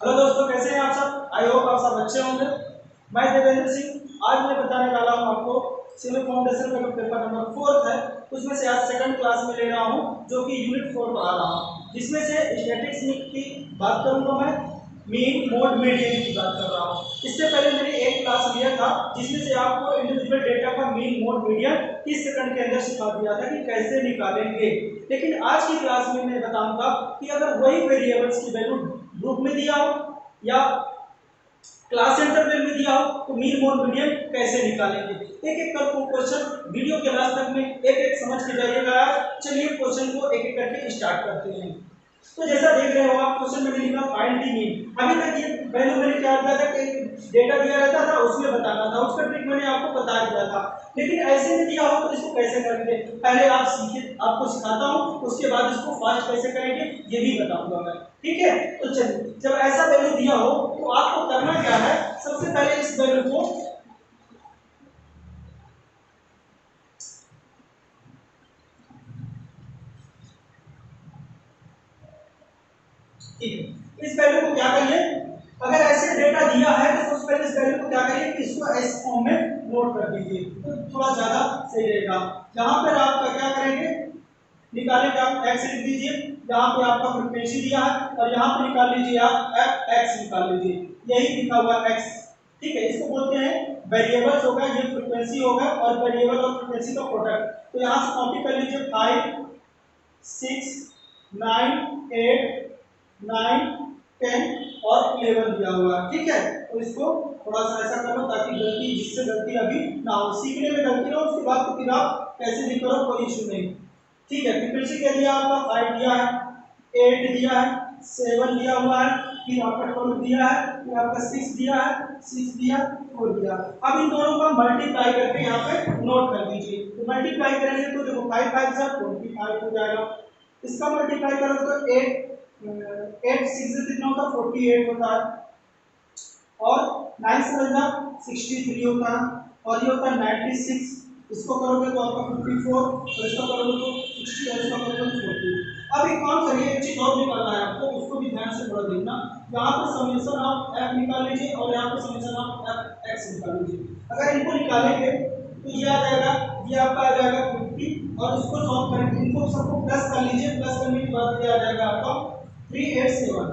Hello दोस्तों, कैसे हैं आप सब। आई होप आप सब अच्छे होंगे। मैं देवेंद्र सिंह आज मैं बताने वाला हूं आपको सिविल फाउंडेशन का जो पेपर नंबर 4 है उसमें से आज सेकंड क्लास में ले रहा हूं, जो कि यूनिट 4 पढ़ा रहा हूं, जिसमें से स्टैटिक्स की बात करूंगा। मैं मीन मोड मीडियन की बात कर रहा हूं। इससे पहले मैंने एक क्लास लिया था जिसमें से आपको इंडिविजुअल डेटा का मीन मोड मीडियन 30 सेकंड के अंदर सिखा दिया था कि कैसे निकालेंगे। लेकिन आज की क्लास में मैं बताऊंगा कि अगर वही वेरिएबल्स की वैल्यू ग्रुप में दिया हो या क्लास इंटरवल में दिया हो तो मीन मोड मीडियन कैसे निकालेंगे। एक एक करके क्वेश्चन वीडियो के लास्ट तक में एक एक समझ के जाइएगा। चलिए क्वेश्चन को एक एक करके स्टार्ट करते हैं। तो जैसा देख रहे हो आप, क्वेश्चन में लिखा फाइंड द मीन। अभी तक ये पहले मैंने क्या किया था कि डेटा दिया रहता था उसमें बताना था, उसका ट्रिक मैंने आपको बता दिया था। लेकिन ऐसे में दिया हो तो इसको कैसे करेंगे पहले आप सीखिए, आपको सिखाता हूँ, उसके बाद इसको फास्ट कैसे करेंगे ये भी बताऊंगा मैं। ठीक है, तो चलिए जब ऐसा वैल्यू दिया हो तो आपको करना क्या है, सबसे पहले इस वैल्यू को ठीक है, इस वैल्यू को क्या करिए, अगर ऐसे डेटा दिया है तो सबसे पहले इस वैल्यू को क्या करिए कि इसको एस फॉर्म में नोट कर दीजिए, तो थोड़ा ज्यादा सही रहेगा। यहां पर आपका क्या करेंगे, निकालेंगे आप एक्स लिख दीजिए, यहाँ पे आपका फ्रीक्वेंसी दिया है और यहाँ पे निकाल लीजिए आप एफ एक्स निकाल लीजिए, यही लिखा हुआ एक्स। ठीक है, इसको बोलते हैं वेरिएबल्स होगा, ये फ्रीक्वेंसी होगा और वेरिएबल और फ्रीक्वेंसी का प्रोडक्ट। तो यहाँ से कॉपी कर लीजिए 5 6 9 8 9 10 और 11 दिया हुआ है। ठीक है, तो इसको थोड़ा सा ऐसा करो ताकि गलती, जिससे गलती अभी ना हो, सीखने में गलती ना हो, उसके बाद तो फिर आप कैसे भी करो कोई इशू नहीं। ठीक है, फ्रीक्वेंसी क्या दिया आपका 5 दिया है, 8 दिया है, 7 दिया हुआ है, फिर आपका 12 दिया है, फिर आपका 6 दिया है, 6 दिया, 4 दिया। अब इन दोनों का मल्टीप्लाई करके यहाँ पे नोट कर दीजिए। तो मल्टीप्लाई करेंगे तो देखो 5 5 से 25 हो जाएगा। इसका मल्टीप्लाई करो तो 8 6 से कितना होता है 48 होता है, और 9 से बचना 63 होता है, और ये होता है 96। इसको करोगे तो आपका 54 और इसको करोगे तो 60 और इसको करोगे तो 40। अब एक काम करिए, एक चीज और भी करना है आपको, उसको भी ध्यान से थोड़ा देखना। यहाँ पर समेशन ऑफ f निकाल लीजिए और यहाँ पर समेशन ऑफ f x निकाल लीजिए। अगर इनको निकालेंगे तो ये आ जाएगा, ये आपका आ जाएगा 50, और इसको सॉल्व करेंगे, इनको सबको प्लस कर लीजिए, प्लस करने के बाद ये आ जाएगा आपका 387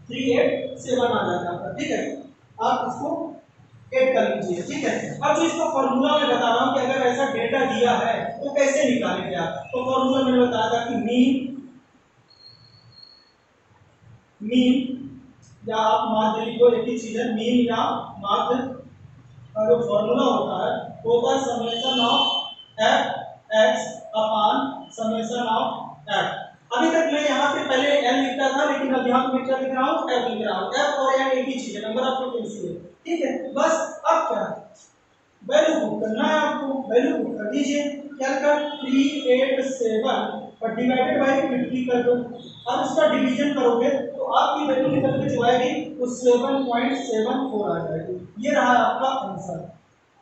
387 आ जाएगा आपका। ठीक है, आप इसको ऐड कर लीजिए। ठीक है, अब जो इसका फॉर्मूला मैं बता रहा हूं कि अगर ऐसा डेटा दिया है तो कैसे निकालेंगे आप, तो फॉर्मूला मैंने बताया था कि मीन या आप माध्य लिखो, एक ही चीज है, मीन या माध्य का जो फॉर्मूला होता है वो होता है summation of F x upon summation of F. अभी तक मैं यहाँ पे पहले एन लिखता था, लेकिन अब यहाँ पे क्या लिख रहा हूँ, एफ लिख रहा हूँ। एफ और एन एक ही चीज है, नंबर ऑफ फ्रीक्वेंसी है। ठीक है, बस अब क्या वैल्यू पुट करना है आपको, वैल्यू पुट कर दीजिए, क्या कर 387 और डिवाइडेड बाय 50 कर दो। अब इसका डिवीजन करोगे तो आपकी वैल्यू निकल के जो आएगी वो 7.74 आ जाएगी। ये रहा आपका आंसर।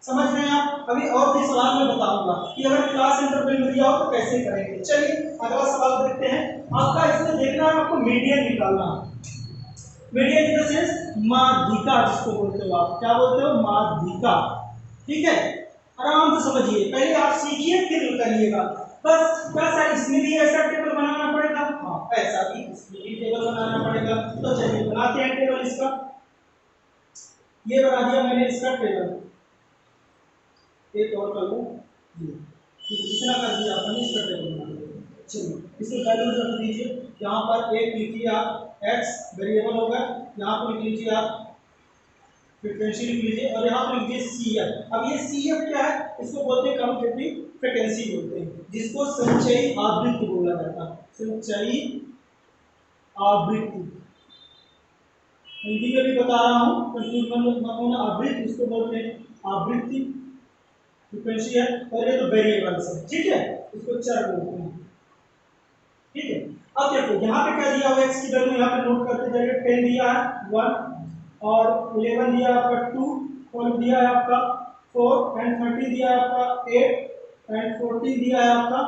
समझ रहे हैं आप। अभी और भी सवाल मैं बताऊंगा कि अगर क्लास इंटरवल में दिया हो तो कैसे करेंगे। चलिए अगला सवाल देखते हैं। आपका इसमें देखना है, आपको मीडियन निकालना है। मीडियन इन द सेंस माध्यिका, जिसको बोलते हो आप, क्या बोलते हो, माध्यिका। ठीक है, आराम से समझिए, पहले आप सीखिए फिर करिएगा। बस क्या सर इसमें भी ऐसा टेबल बनाना पड़ेगा, हाँ ऐसा भी इसमें भी टेबल बनाना पड़ेगा। तो चलिए बनाते हैं टेबल इसका। ये बना दिया मैंने इसका टेबल, एक और कर लूं, इतना कर दिया आपने, इसका टेबल बना दिया। चलिए इसे वैल्यू रख दीजिए, यहाँ पर एक लिखिए आप x वेरिएबल होगा, यहाँ पर लिख लीजिए आप फ्रीक्वेंसी लिख लीजिए, और यहाँ पर लिखिए CF। अब ये CF क्या है, इसको बोलते हैं कम्यूटेटिव फ्रीक्वेंसी बोलते हैं, जिसको संचयी आवृत्ति बोला जाता है, संचयी आवृत्ति। हिंदी में भी बता रहा हूँ, कंफ्यूजन आवृत्ति इसको बोलते हैं, आवृत्ति फ्रीक्वेंसी है, और ये तो वेरिएबल्स है। ठीक है, इसको चर बोलते हैं। ठीक है, अब देखो यहाँ पे क्या दिया हुआ है, x की वैल्यू यहाँ पे नोट करते जाइए। 10 दिया है 1, और 11 दिया है आपका 2, 12 दिया है आपका 4, एंड 13 दिया है आपका 8, एंड 14 दिया है आपका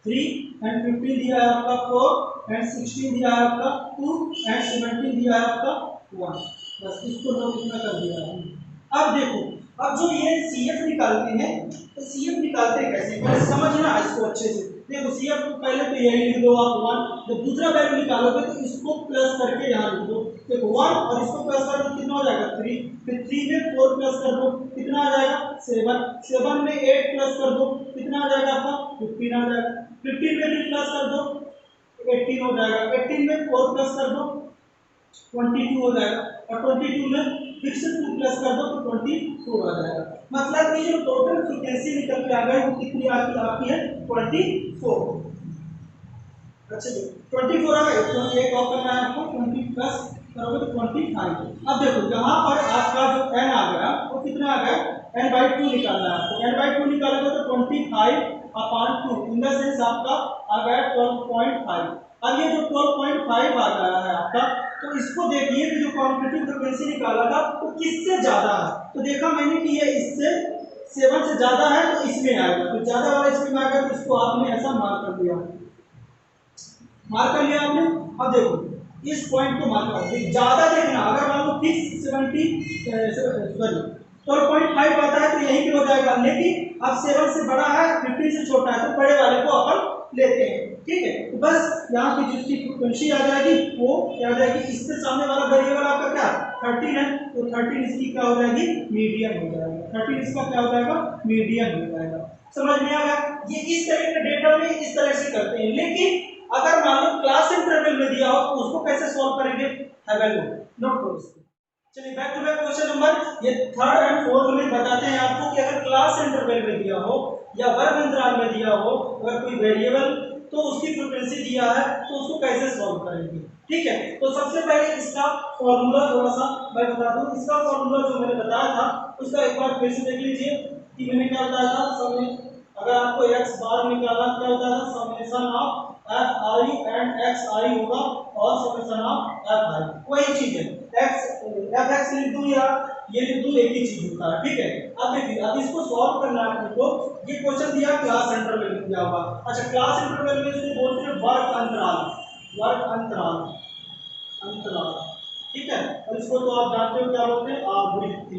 3 एंड 15 दिया है आपका 4 एंड 16 दिया है आपका 2 एंड 17 दिया है आपका 1। बस इसको लोग इतना कर दिया है। अब देखो, अब जो ये CF निकालते हैं तो CF निकालते हैं कैसे, पहले समझना इसको अच्छे से। देखो CF को पहले तो यही लिख दो आप 1, जब दूसरा वैल्यू निकालोगे तो इसको प्लस करके यहाँ लिख दो। देखो 1 और इसको प्लस कर दो कितना हो जाएगा 3, फिर 3 में 4 प्लस कर दो कितना आ जाएगा 7, 7 में 8 प्लस कर दो कितना आ जाएगा आपका 15 आ जाएगा, 15 में 3 प्लस कर दो 18 हो जाएगा, 18 में 4 प्लस कर दो 22 हो जाएगा, और 22 में फिर से 2 प्लस कर दो तो 24 आ जाएगा। मतलब कि जो टोटल फ्रीक्वेंसी निकल के आ गई वो कितनी आपकी है 24। अच्छा जी 24 आ गई, तो एक और करना है आपको 20 प्लस करोगे तो 25। अब देखो यहाँ पर आपका जो n आ गया वो कितना आ गया n/2 निकालना है आपको। n/2 निकालोगे तो 25/2 इन द सेंस आपका आ गया 12.5। अब ये जो 12.5 आ गया है आपका, तो इसको देखिए कि जो कॉम्पिटिटिव फ्रीक्वेंसी निकाला था वो किससे ज्यादा है। तो देखा मैंने कि ये इससे 7 से ज्यादा है तो इसमें आएगा, तो ज्यादा वाला इसमें आ गया तो इसको आपने ऐसा मार्क कर दिया, मार्क कर लिया आपने। अब देखो इस पॉइंट को मार्क कर दिया, ज्यादा देखना, अगर मान लो फिक्स 12.5 आता है तो यही पे हो जाएगा, लेकिन अब 7 से बड़ा है 15 से छोटा है तो बड़े वाले को अपन लेते हैं। ठीक है, तो बस यहाँ की जिसकी फ्रीक्वेंसी आ जाएगी वो क्या आ जाएगी, इससे सामने वाला वेरिएबल आपका क्या 13 है, तो 13 इसकी क्या हो जाएगी मीडियन हो जाएगा, 13 इसका क्या हो जाएगा मीडियन हो जाएगा। समझ में आ गया, ये इस तरह के डेटा में इस तरह से करते हैं। लेकिन अगर मान लो क्लास इंटरवल में दिया हो तो उसको कैसे सॉल्व करेंगे, नोट करो इसको। चलिए back to back question number ये थर्ड एंड फोर्थ में बताते हैं आपको कि अगर क्लास इंटरवल में दिया हो या वर्ग अंतराल में दिया हो अगर कोई वेरिएबल तो उसकी फ्रीक्वेंसी दिया है तो उसको कैसे सॉल्व करेंगे। ठीक है, तो सबसे पहले इसका फॉर्मूला थोड़ा सा मैं बता दूं। इसका फॉर्मूला जो मैंने बताया था उसका एक बार फिर से देख लीजिए कि मैंने क्या बताया था। समय अगर आपको x बार निकालना क्या होता है summation of fi and xi होगा और समेशन ऑफ fi वही चीज है, fx लिख दूं या ये लिख दूं एक ही चीज होता है। ठीक है, अब देखिए अब इसको सॉल्व करना है आपको। ये क्वेश्चन दिया क्लास इंटरवल में दिया होगा। अच्छा क्लास इंटरवल में इसको बोलते हैं वर्ग अंतराल, वर्ग अंतराल, अंतराल। ठीक है, और इसको तो आप जानते हो क्या बोलते हैं आवृत्ति।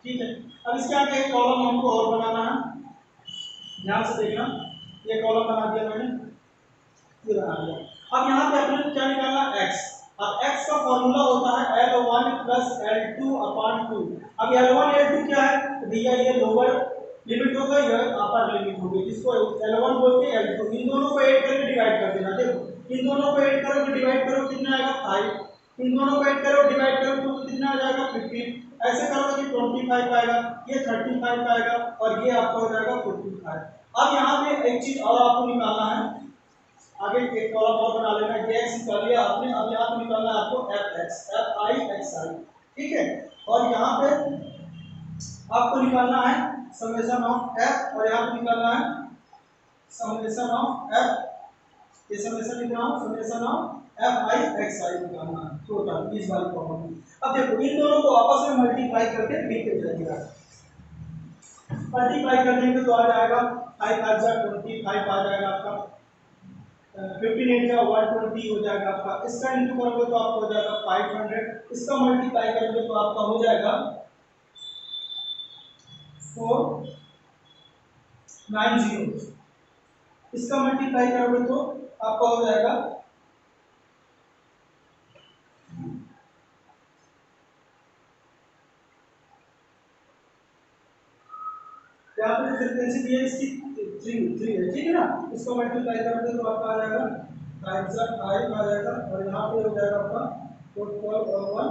ठीक है, अब इसके आगे एक कॉलम हमको और बनाना है, ध्यान से देखना। ये कॉलम बना दिया मैंने, ये बना दिया। अब यहाँ पे अपने क्या निकालना x। अब x का फॉर्मूला होता है L1 प्लस L2 अपॉन 2। अब L1 L2 क्या है तो भैया ये लोअर लिमिट होगा यह अपर लिमिट होगी, जिसको L1 बोलते हैं L2। इन दोनों को ऐड करके डिवाइड कर देना। देखो इन दोनों को ऐड करो तो डिवाइड करो कितना आएगा 5, इन दोनों को ऐड करो डिवाइड करो तो कितना आ जाएगा 15, ऐसे करोगे कि 25 आएगा, ये 35 आएगा और ये आपका हो जाएगा 45। अब यहाँ पे एक चीज और आपको निकालना है, आगे एक कॉलम और बना लेना। ये x निकाल लिया आपने, अब यहाँ पे निकालना है आपको fx fi xi। ठीक है, और यहाँ पे आपको निकालना है समेशन ऑफ f और यहाँ पे निकालना है समेशन ऑफ f, ये समेशन लिख रहा हूँ समेशन ऑफ fi xi निकालना है टोटल इस वाली कॉलम में। अब देखो इन दोनों को आपस में मल्टीप्लाई करके लिखते जाइएगा। मल्टीप्लाई कर देंगे तो आ जाएगा 5 5 25 आ जाएगा आपका, 58 का 120 हो जाएगा आपका। इसका इंटू करोगे तो आपको हो जाएगा 500, इसका मल्टीप्लाई करोगे तो आपका हो जाएगा 490, इसका मल्टीप्लाई करोगे तो आपका हो जाएगा यहाँ पे फ्रीक्वेंसी दी है इसकी 3 है। ठीक है ना, इसको मल्टीप्लाई करोगे तो आपका आ जाएगा 5 आ जाएगा और यहाँ पे हो जाएगा आपका 12 और 135।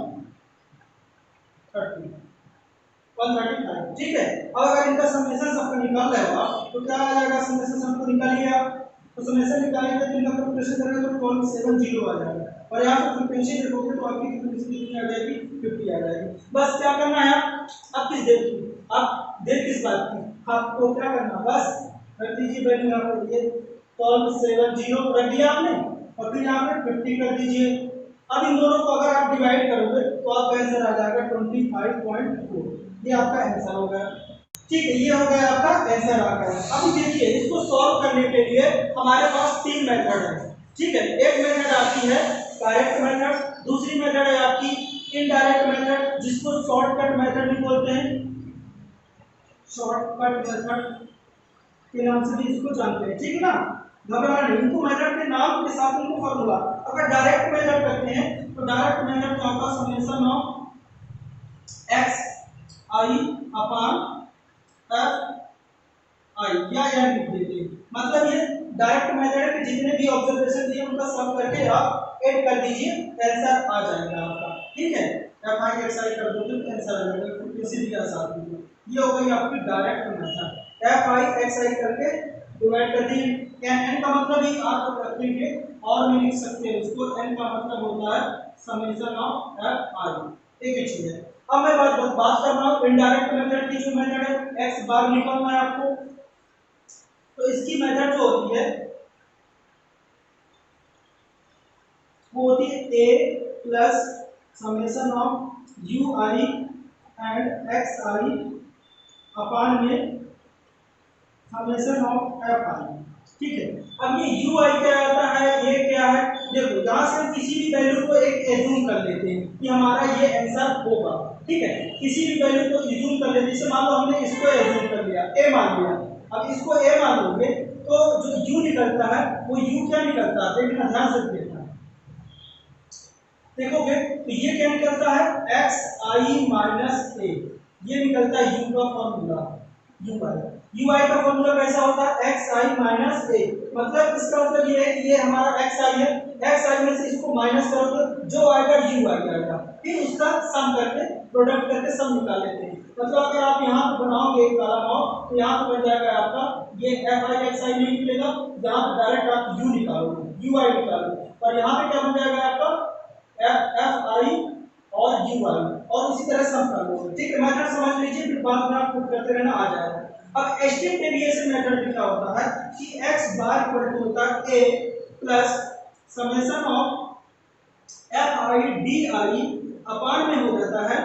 ठीक है, अब अगर इनका समेशन सबको निकाल लेगा तो क्या आ जाएगा, समेशन सबको निकाल लिया तो समेशन निकालेंगे तो इनका कैलकुलेशन करेंगे तो 1270 आ जाएगा और यहाँ पे फ्रीक्वेंसी देखोगे तो आपकी फ्रीक्वेंसी कितनी आ जाएगी 50 आ जाएगी। बस क्या करना है अब किस देर की, अब देर किस बात की, आपको क्या करना बस रख दीजिए वैल्यू यहाँ पर, ये 1270 रख दिया आपने और फिर यहाँ पे 50 कर दीजिए। अब इन दोनों को अगर आप डिवाइड करोगे तो आपका आंसर आ जाएगा 25.4, ये आपका आंसर हो गया। ठीक है, ये हो गया आपका आंसर आ गया। अब देखिए इसको सॉल्व करने के लिए हमारे पास तीन मेथड है। ठीक है, एक मेथड आती है डायरेक्ट मेथड, दूसरी मेथड है आपकी इनडायरेक्ट मेथड जिसको शॉर्टकट मेथड भी बोलते हैं, शॉर्टकट मेथड के नाम से भी इसको जानते हैं। ठीक है ना, घबराना नहीं, इनको मेथड के नाम के साथ इनको फॉर्मूला। अगर डायरेक्ट मेथड करते हैं तो डायरेक्ट मेथड क्या होगा, summation of x i upon F I या एन लिख देते हैं। मतलब ये डायरेक्ट मेथड के जितने भी ऑब्जर्वेशन दिए उनका सम करके आप ऐड कर दीजिए, आंसर आ जाएगा आपका। ठीक है, एफ आई एक्स आई कर दोगे तो आंसर आ जाएगा, तो किसी भी आसान नहीं। ये हो गई आपकी direct method, f i x i करके डिवाइड कर दी। एन का मतलब ही आप रखेंगे और भी लिख सकते हैं उसको, एन का मतलब होता है समेशन ऑफ एफ आई। एक ही चीज है। अब मैं बात कर रहा हूँ इनडायरेक्ट मेथड की, जो मेथड है एक्स बार निकालना है आपको, तो इसकी मेथड जो होती है वो होती है a plus summation of u i and x i upon में समेशन ऑफ एफ आई। ठीक है, अब ये यू आई क्या आता है, ये क्या है, देखो यहां से हम किसी भी वैल्यू को एक एज्यूम कर लेते हैं कि हमारा ये आंसर होगा। ठीक है, किसी भी वैल्यू को एज्यूम कर लेते हैं, जैसे मान लो हमने इसको एज्यूम कर लिया, ए मान लिया। अब इसको ए मान लोगे तो जो यू निकलता है वो यू क्या निकलता है, देखना ध्यान से देखना, देखोगे तो ये क्या निकलता है, एक्स आई माइनस ए, ये निकलता है यू का फॉर्मूला, यू आई। यू आई का फॉर्मूला कैसा होता है, एक्स आई माइनस ए। मतलब इसका मतलब ये है कि ये हमारा एक्स आई है, एक्स आई में से इसको माइनस करो तो जो आएगा यू आई आएगा, फिर उसका सम करके प्रोडक्ट करके सम निकाल लेते हैं। मतलब अगर आप यहाँ पे बनाओगे एक कॉलम तो यहाँ पे बन जाएगा आपका ये एफ आई एक्स आई नहीं निकलेगा, यहाँ पे डायरेक्ट आप यू निकालोगे, यू आई निकालोगे, और यहाँ पे क्या बन जाएगा आपका एफ आई और यू आई, और इसी तरह सम कर लोगे। ठीक है, मेथड समझ लीजिए, फिर बाद में आप पुट करते रहना, आ जाएगा। अब एस्टीमेट डेविएशन मेथड में क्या होता है कि x बार इक्वल टू होता है a plus summation of f I D I upon में हो जाता है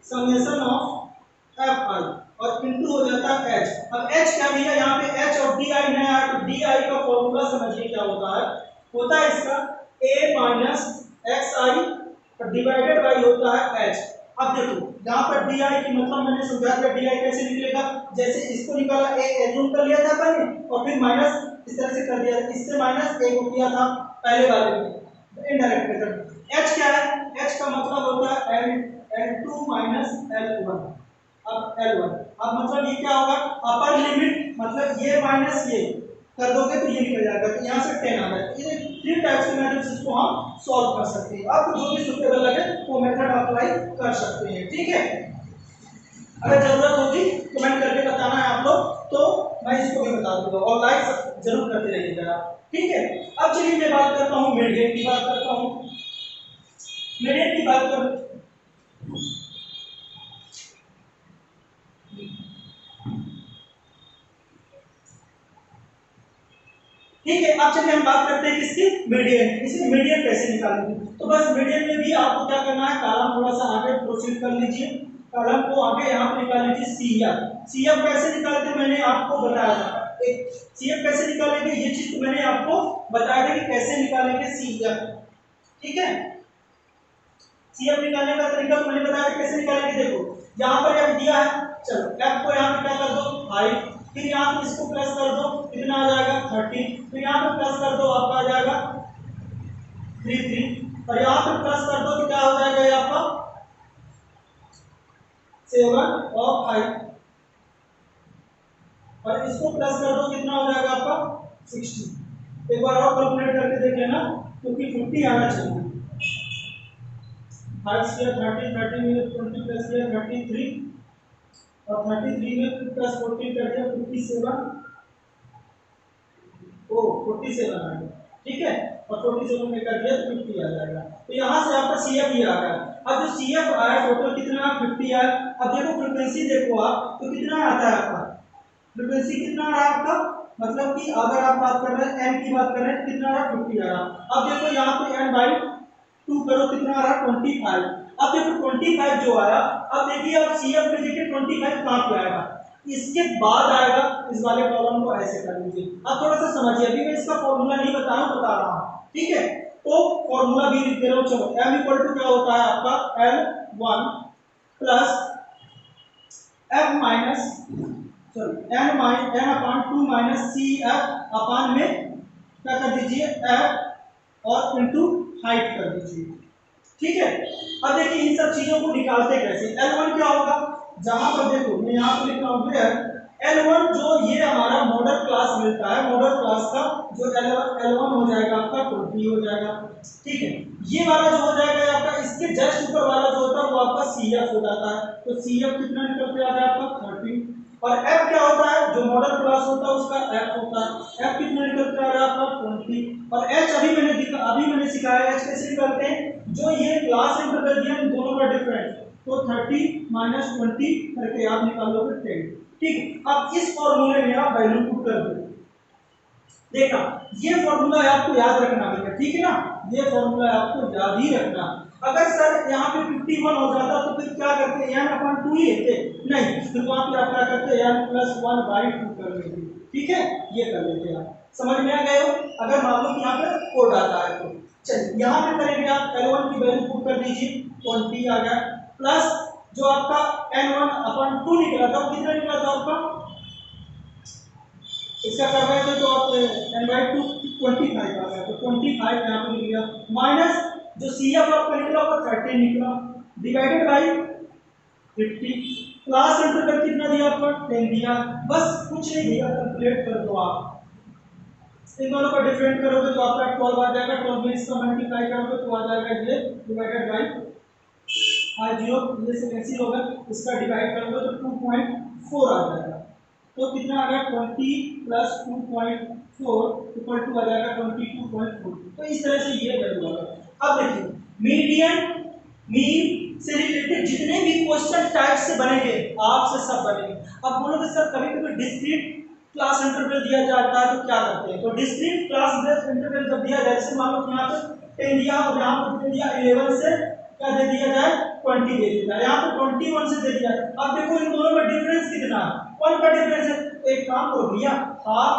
समेशन ऑफ एफ आई और इनटू हो जाता है h। अब h क्या भैया, यहाँ पे h और डी आई नहीं आया तो डी आई का फॉर्मूला समझिए क्या होता है इसका a minus x I divided by होता है h। अब देखो यहाँ पर डी आई की मतलब मैंने समझा दिया, डी आई कैसे निकलेगा, जैसे इसको निकाला ए एज्यूम कर लिया था अपन ने और फिर माइनस इस तरह से कर दिया, इससे माइनस ए को किया था पहले वाले में, इनडायरेक्ट मेथड। एच क्या है, एच का मतलब होता है L2 माइनस L1। अब L1, अब मतलब ये क्या होगा, अपर लिमिट, मतलब ये माइनस ये कर दोगे तो ये निकल जाएगा, तो यहाँ से 10 आ जाएगा। ये तीन टाइप्स के मेथड जिसको हम सॉल्व कर सकते हैं, आपको जो भी सुटेबल लगे वो मेथड अप्लाई कर सकते हैं। ठीक है, अगर जरूरत होगी कमेंट करके बताना है आप लोग, तो मैं इसको भी बता दूंगा, और लाइक जरूर करते रहिएगा। ठीक है, अब चलिए मैं बात करता हूँ मीडियन की, बात करता हूँ मीडियन की बात कर। ठीक है, अब चलिए हम बात करते हैं किसकी, मीडियन। इसे मीडियन कैसे निकालेंगे, तो बस मीडियन में भी आपको क्या करना है, कॉलम थोड़ा सा आगे प्रोसीड कर लीजिए, कॉलम को आगे यहाँ पे निकाल लीजिए सीएफ। सीएफ कैसे निकालते हैं मैंने आपको बताया था, एक सीएफ कैसे निकालेंगे ये चीज तो मैंने आपको बताया था कि कैसे निकालेंगे सीएफ। ठीक है, सीएफ निकालने का तरीका तो मैंने बताया था कैसे निकालेंगे। देखो यहाँ पर एफ दिया है, चलो एफ को यहाँ पे क्या कर दो 5, फिर यहाँ पे इसको प्लस कर दो, कितना आ जाएगा 30, फिर यहाँ पे प्लस कर दो आपका आ जाएगा 3, और यहाँ पे प्लस कर दो तो क्या हो जाएगा ये आपका 7 और 5, और इसको प्लस कर दो कितना हो जाएगा आपका 60। एक बार और कैलकुलेट करके देख लेना क्योंकि 50 आना चाहिए। 5 से 30, 30 में 20 प्लस किया 33, और 33 में प्लस 14 कर दिया 57, ओ 47 आ गया। ठीक है, और 47 में कर दिया तो 50 आ जाएगा। तो यहाँ से आपका सीएफ ही आ गया। अब जो सीएफ आया टोटल कितना 50 आया। अब देखो फ्रीक्वेंसी देखो आप तो कितना आता है आपका, फ्रीक्वेंसी कितना आ रहा है आपका, मतलब कि अगर आप बात कर रहे हैं एन की बात कर रहे हैं कितना आ रहा है 50 आ रहा। अब देखो यहाँ पे n/2 करो कितना आ रहा है 25। अब देखो 25 जो आया, अब देखिए अब सी एफ देखिए 25 कहाँ पे आएगा, इसके बाद आएगा, इस वाले कॉलम को ऐसे कर लीजिए। अब थोड़ा सा समझिए, अभी मैं इसका फॉर्मूला नहीं बता रहा हूँ, ठीक है। तो फॉर्मूला भी लिख दे रहा हूँ, चलो m इक्वल टू क्या होता है आपका L1 plus f minus sorry n अपान 2 माइनस सी एफ अपान में क्या कर दीजिए f और इनटू हाइट कर दीजिए, ठीक है। अब देखिए इन सब चीजों को निकालते कैसे, L1 क्या होगा, जहां पर देखो मैं यहां पे लिख रहा हूं L1 जो ये हमारा मॉडल क्लास मिलता है, मॉडल क्लास का जो L1 हो जाएगा आपका 20 हो जाएगा, ठीक है। ये वाला जो हो जाएगा आपका, इसके जस्ट ऊपर वाला जो होता है वो आपका CF हो जाता है, तो CF कितना निकल के आ गया आपका 30, और F क्या होता है, जो मॉडल क्लास होता है उसका F होता है, F कितना निकल के आ रहा है आपका 20, और H अभी मैंने सिखाया H कैसे निकालते हैं, जो ये क्लास इंटरवल दिया इन दोनों का डिफरेंस, तो 30 माइनस 20 करके आप निकालोगे 10, ठीक। अब इस फॉर्मूले में आप वैल्यू पुट कर दो, देखा ये फॉर्मूला आपको याद रखना है, ठीक है ना, ये फॉर्मूला आपको याद ही रखना। अगर सर यहाँ पे 51 हो जाता तो फिर क्या करते हैं, n/2 ही लेते, नहीं फिर वहां पे आप क्या करते हैं n+1/2 कर लेते, ठीक है, ये कर लेते आप, समझ में आ गए हो। अगर मान लो कि यहाँ पे कोड आता है तो चलिए यहाँ पे करेंगे, आप L1 की वैल्यू पुट कर दीजिए 20 आ गया, प्लस जो आपका n1/2 निकला था वो कितना निकला था आपका, इसका कर रहे थे तो आप n/2 25 आ गया, तो 25 यहाँ पे लिख लिया, माइनस जो CF आपका निकला वो 13 निकला, डिवाइडेड बाय 50, क्लास इंटरवल कितना दिया आपका 10 दिया, बस कुछ नहीं दिया, कैलकुलेट कर दो आप, इन दोनों का डिफरेंट करोगे तो आपका 12 आ जाएगा, 12 में इसका मल्टीप्लाई करोगे तो आ जाएगा ये डिवाइडेड बाय 0, ये से कैंसिल होगा, इसका डिवाइड करोगे तो 2.4 आ जाएगा, तो कितना आ गया 20 प्लस 2.4 इक्वल टू आ जाएगा 22.4, तो इस तरह से ये वैल्यू आएगा। अब देखिए मीन से रिलेटेड जितने भी क्वेश्चन टाइप से बनेंगे आपसे सब बनेंगे। अब बोलोगे सर कभी कभी डिस्क्रीट क्लास इंटरवल दिया जाता है तो क्या करते हैं, तो डिस्क्रीट क्लास इंटरवल जब दिया जाए, जैसे मान लो यहाँ पे 10 दिया और यहाँ पे दिया 11 से क्या दे दिया जाए 20 दे दिया जाए, यहाँ पे 21 से दे दिया। अब देखो इन दोनों में डिफरेंस कितना है, 1 का डिफरेंस है, तो एक काम करो भैया हाफ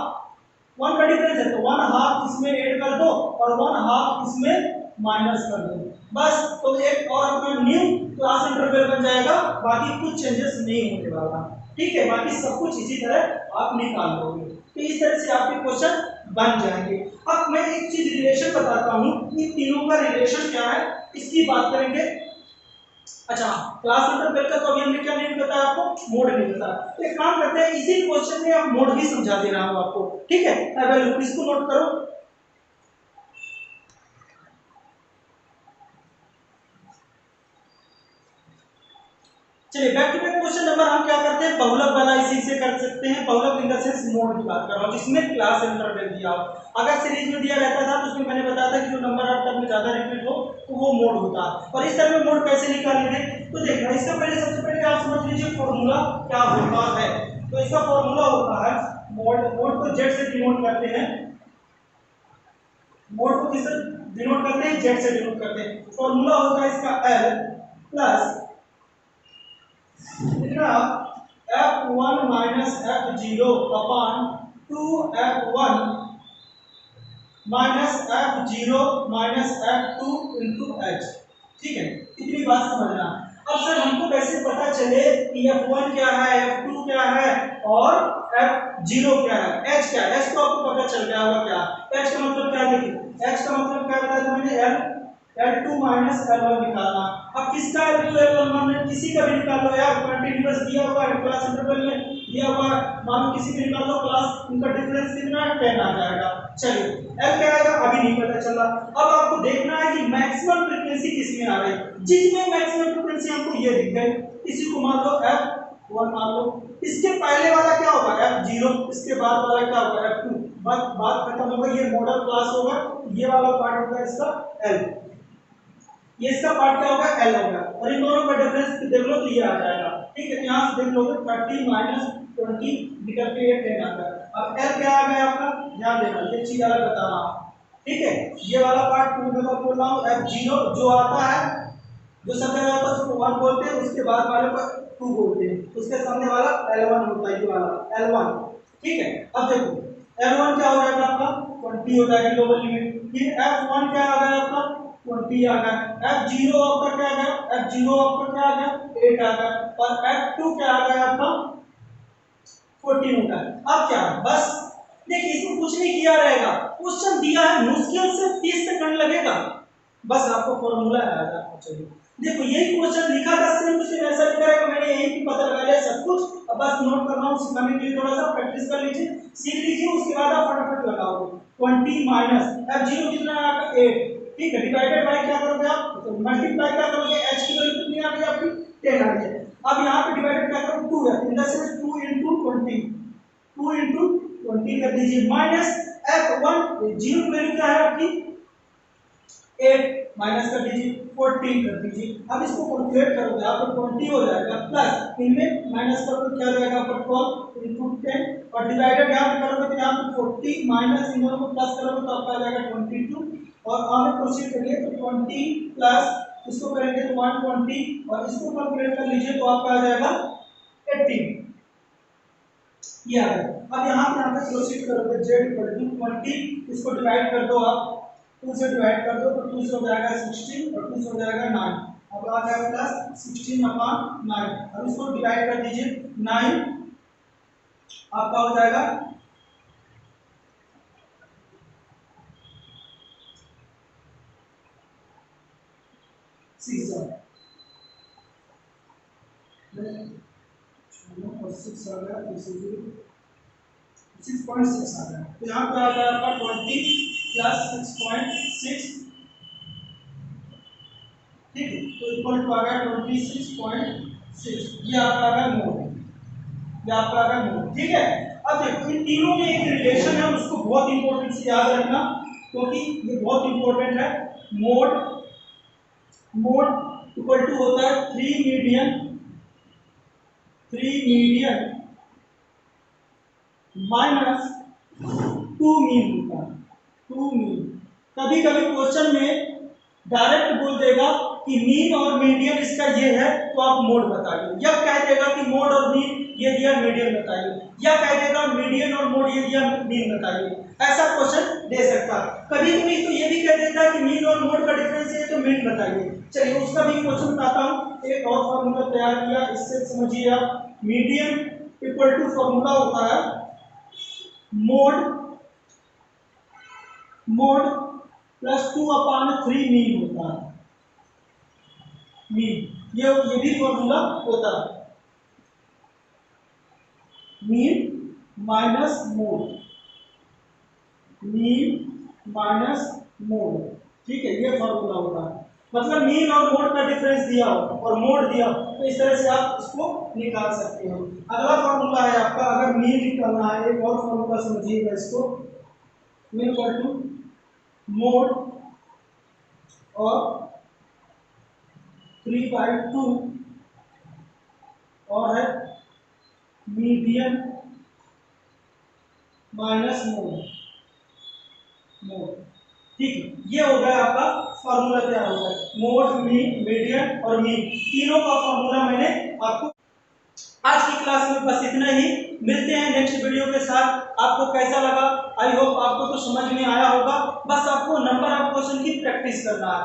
1 का डिफरेंस है तो 1 हाफ इसमें ऐड कर दो और 1 हाफ इसमें माइनस कर दो, बस, तो एक और अपना न्यू क्लास इंटरवल बन जाएगा, बाकी कुछ चेंजेस नहीं होने वाला, ठीक है, बाकी सब कुछ इसी तरह आप निकाल लोगे, तो इस तरह से आपके क्वेश्चन बन जाएंगे। अब मैं एक चीज रिलेशन बताता हूं, इन तीनों का रिलेशन क्या है इसकी बात करेंगे। अच्छा क्लास इंटरवल का तो अभी हमने क्या नहीं बताया आपको, मोड नहीं बताया, तो एक काम करते हैं इसी क्वेश्चन में आप मोड भी समझा दे रहा हूं आपको, ठीक है, अब इसको नोट करो। चलिए back to back question number हम क्या करते हैं, बहुलक वाला इसी से कर सकते हैं, बहुलक इन द सेंस मोड की बात कर रहा हूं जिसमें क्लास इंटरवल दिया हो, अगर सीरीज में दिया रहता था तो उसमें मैंने बताया था कि जो नंबर ऑफ टर्म में ज्यादा रिपीट हो तो वो मोड होता है, और इस तरह में मोड कैसे निकालेंगे, तो देखना इसका पहले सबसे पहले आप समझ लीजिए फॉर्मूला क्या होता है, तो इसका फॉर्मूला होता है मोड को जेड से डिनोट करते हैं, मोड को किससे डिनोट करते हैं, जेड से डिनोट करते हैं, फॉर्मूला होता है इसका L प्लस कितना f1 माइनस f0 अपान 2f1 minus f0 minus f2 into h, ठीक है, इतनी बात समझना। अब सर हमको कैसे पता चले कि f1 क्या है, f2 क्या है और f0 क्या है, h क्या है, h तो आपको पता चल गया होगा, क्या h का मतलब क्या, देखिए h का मतलब क्या बताया था मैंने, L2 माइनस L1 निकालना। अब किसका L2 L1 मान किसी का भी निकाल लो यार, कंटीन्यूअस दिया हुआ है क्लास इंटरवल में दिया हुआ है, मानो किसी भी निकाल लो, क्लास उनका डिफरेंस कितना है 10 आ जाएगा। चलिए L क्या आएगा अभी नहीं पता चला, अब आपको देखना है कि मैक्सिमम फ्रीक्वेंसी किसमें आ रही है, जिसमें मैक्सिमम फ्रीक्वेंसी हमको ये दिख गई, इसी को मान लो F1 मान लो, इसके पहले वाला क्या होगा F0, इसके बाद वाला क्या होगा F2, बात खत्म होगा, ये मॉडल क्लास होगा, ये वाला पार्ट होगा इसका L, ये इसका पार्ट क्या होगा L होगा, और इन दोनों का डिफरेंस देख लो तो ये आ जाएगा, ठीक है, यहां से देख लोगे 30 माइनस 20 निकल के ये 10 आता है। अब L क्या आ गया आपका, ध्यान देना ये चीज अलग बता रहा हूं, ठीक है, ये वाला पार्ट मैं बोल रहा हूं F0 जो आता है जो सब जगह पर उसको 1 बोलते हैं, उसके बाद वाले पर 2 बोलते हैं, उसके सामने वाला L1 होता है, ये वाला L1। ठीक है, अब देखो L1 क्या हो जाएगा आपका 20 हो जाएगी लोअर लिमिट। फिर F1 क्या आ गया आपका 20 आ गया, F0 आपका क्या आ गया, F0 आपका क्या आ गया 8 आ गया, और F2 क्या आ गया आपका 14 होगा। अब क्या बस देखिए, इसमें कुछ नहीं किया रहेगा, क्वेश्चन दिया है, मुश्किल से 30 सेकंड लगेगा, बस आपको फॉर्मूला याद रखना चाहिए। देखो यही क्वेश्चन लिखा था, सेम टू सेम ऐसा लिखा है, मैंने यही भी पता लगा लिया सब कुछ। अब बस नोट कर रहा हूँ, सिखाने के लिए थोड़ा सा प्रैक्टिस कर लीजिए, सीख लीजिए, उसके बाद आप फटाफट लगाओगे। 20 माइनस F0 कितना है आपका 8, ठीक है, डिवाइडेड बाय क्या करोगे आप, तो मल्टीप्लाई क्या करोगे, h की वैल्यू कितनी आ गई आपकी 10 आ गई। अब यहाँ पे डिवाइडेड क्या करो 2 है, in the sense 2 into 20, 2 into 20 कर दीजिए, माइनस F1 जीरो की वैल्यू क्या है आपकी 8, माइनस कर दीजिए 14 कर दीजिए। अब इसको कैलकुलेट करोगे आप तो 20 हो जाएगा, प्लस इनमें माइनस करोगे क्या हो जाएगा आपका 12 into 10, और डिवाइडेड यहाँ पे करोगे तो यहाँ पे 40 माइनस इन दोनों को प्लस करोगे तो आपका आ जाएगा 22, और आगे प्रोसीड करिए तो 20 प्लस इसको करेंगे तो 120, और इसको कैलकुलेट कर लीजिए तो आपका आ जाएगा 18, ये आ गया। अब यहाँ पे प्रोसीड करोगे z इक्वल टू 20, इसको डिवाइड कर दो आप, 2 से डिवाइड कर दो तो 2 से हो जाएगा 16 और 2 से हो जाएगा 9, अब आ जाएगा प्लस 16/9, अब इसको डिवाइड कर दीजिए 9, आपका हो जाएगा 6 और 6 आ गया, 6.6 आ गया, तो यहाँ पे आ गया आपका 20 प्लस 6.6, ठीक है, तो इक्वल टू आ गया 26.6, ये आपका आ गया मोड, ये आपका आ गया मोड, ठीक है। अब देखो इन तीनों में एक रिलेशन है, उसको बहुत इंपॉर्टेंट से याद रखना, क्योंकि ये बहुत इंपॉर्टेंट है। मोड, मोड इक्वल टू होता है 3 मीडियन, 3 मीडियन माइनस 2 मीन होता है, 2 मीन। कभी कभी क्वेश्चन में डायरेक्ट बोल देगा कि मीन और मीडियन इसका ये है, तो आप मोड बताइए, या कह देगा कि मोड और मीन ये दिया मीडियन बताइए, या कह देगा मीडियन और मोड ये दिया मीन बताइए, ऐसा क्वेश्चन दे सकता है। कभी कभी तो ये भी कह देता है कि मीन और मोड का डिफरेंस है तो मीन बताइए। चलिए उसका भी क्वेश्चन बताता हूँ, एक और फॉर्मूला तैयार किया, इससे समझिए आप, मीडियन इक्वल टू फॉर्मूला होता है मोड, मोड प्लस 2/3 मीन होता है, मीन ये भी फॉर्मूला होता है, mean minus mode, mean minus mode, ठीक है, ये फॉर्मूला होता है। मतलब मीन और मोड का डिफरेंस दिया हो और मोड दिया हो तो इस तरह से आप इसको निकाल सकते हो। अगला फॉर्मूला है आपका, अगर मीन निकालना है, एक और फॉर्मूला समझिएगा इसको, मीन इक्वल टू मोड और 3/2 और है मीडियन माइनस मोड, मोड, ठीक है, ये हो गया आपका फॉर्मूला तैयार हो गया, मोड मीन मीडियन और मीन, तीनों का फॉर्मूला मैंने आपको। आज की क्लास में बस इतना ही, मिलते हैं नेक्स्ट वीडियो के साथ। आपको कैसा लगा, आई होप आपको तो समझ में आया होगा, बस आपको नंबर ऑफ क्वेश्चन की प्रैक्टिस करना है।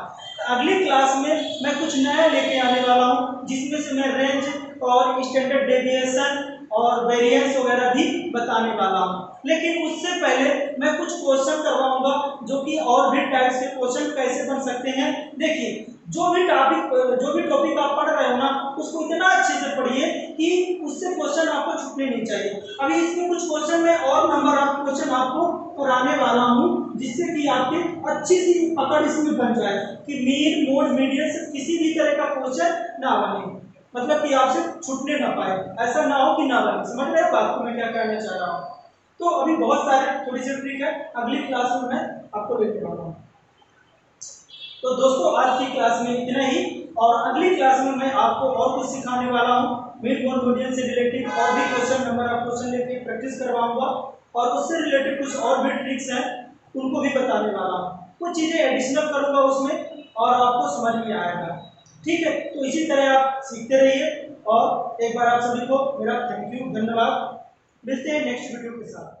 अगली क्लास में मैं कुछ नया लेके आने वाला हूँ, जिसमें से मैं रेंज और स्टैंडर्ड डेविएशन और वेरिएंस वगैरह भी बताने वाला हूँ। लेकिन उससे पहले मैं कुछ क्वेश्चन करवाऊंगा, जो कि और भी टाइप के क्वेश्चन कैसे बन सकते हैं। देखिए जो भी टॉपिक आप पढ़ रहे हो ना, उसको इतना अच्छे से पढ़िए कि उससे क्वेश्चन आपको छूटने नहीं चाहिए। अभी इसमें कुछ क्वेश्चन में और नंबर ऑफ क्वेश्चन आपको कराने वाला हूँ, जिससे कि आपकी अच्छी सी पकड़ इसमें बन जाए कि मीन मोड मीडियन से किसी भी तरह का क्वेश्चन ना बने, मतलब कि आपसे छूटने ना पाए, ऐसा ना हो कि ना बने। समझ रहे हो बात को मैं क्या कहना चाह रहा हूँ। तो अभी बहुत सारे थोड़ी सी ट्रिक है, अगली क्लास में मैं आपको लेके आऊंगा। तो दोस्तों आज की क्लास में इतना ही, और अगली क्लास में मैं आपको और कुछ सिखाने वाला हूँ, मीन मोड मीडियन से रिलेटेड और भी क्वेश्चन, नंबर ऑफ क्वेश्चन लेके प्रैक्टिस करवाऊंगा, और उससे रिलेटेड कुछ और भी ट्रिक्स हैं उनको भी बताने वाला हूँ। कुछ चीजें एडिशनल करूंगा उसमें और आपको समझ में आएगा। ठीक है, तो इसी तरह आप सीखते रहिए और एक बार आप सभी को मेरा थैंक यू, धन्यवाद। मिलते हैं नेक्स्ट वीडियो के साथ।